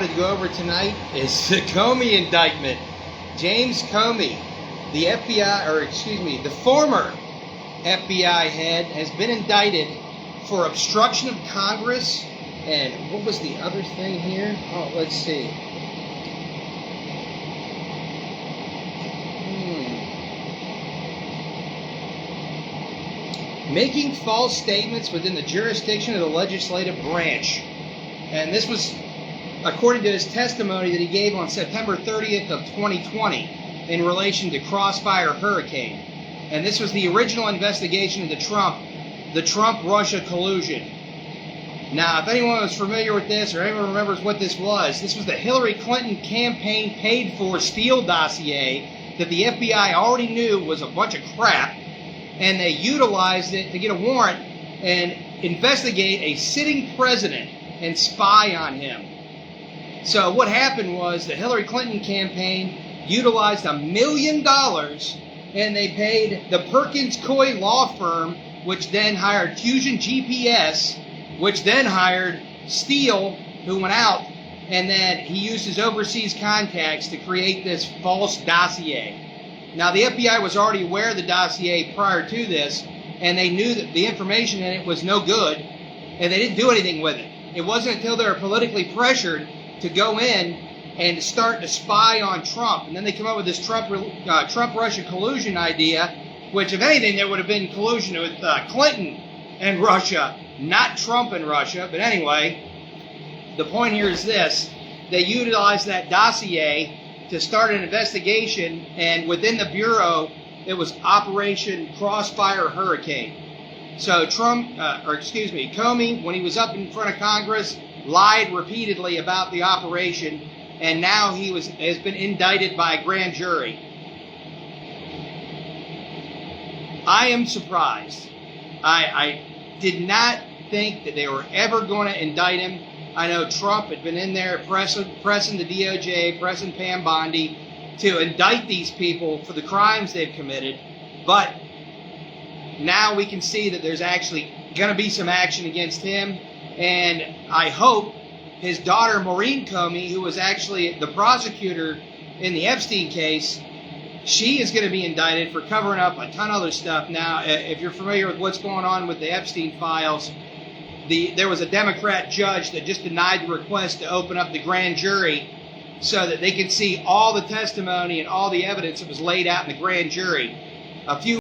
wanted to go over tonight is the Comey indictment. James Comey, the former FBI head, has been indicted for obstruction of Congress. And what was the other thing here? Oh, let's see. Making false statements within the jurisdiction of the legislative branch. And this was according to his testimony that he gave on September 30th of 2020 in relation to Crossfire Hurricane. And this was the original investigation into the Trump-Russia collusion. Now, if anyone was familiar with this or anyone remembers what this was the Hillary Clinton campaign paid-for Steele dossier that the FBI already knew was a bunch of crap, and they utilized it to get a warrant and investigate a sitting president and spy on him. So what happened was the Hillary Clinton campaign utilized $1 million, and they paid the Perkins Coie law firm, which then hired Fusion GPS, which then hired Steele, who went out, and then he used his overseas contacts to create this false dossier. Now, the FBI was already aware of the dossier prior to this, and they knew that the information in it was no good, and they didn't do anything with it. It wasn't until they were politically pressured to go in and to start to spy on Trump. And then they come up with this Trump-Russia collusion idea, which, if anything, there would have been collusion with Clinton and Russia, not Trump and Russia. But anyway, the point here is this. They utilized that dossier to start an investigation, and within the Bureau, it was Operation Crossfire Hurricane. So Comey, when he was up in front of Congress, lied repeatedly about the operation, and now he has been indicted by a grand jury. I am surprised. I did not think that they were ever going to indict him. I know Trump had been in there pressing the DOJ, pressing Pam Bondi to indict these people for the crimes they've committed, but now we can see that there's actually going to be some action against him, and I hope his daughter Maureen Comey, who was actually the prosecutor in the Epstein case, she is going to be indicted for covering up a ton of other stuff. Now, if you're familiar with what's going on with the Epstein files, there was a Democrat judge that just denied the request to open up the grand jury so that they could see all the testimony and all the evidence that was laid out in the grand jury. A few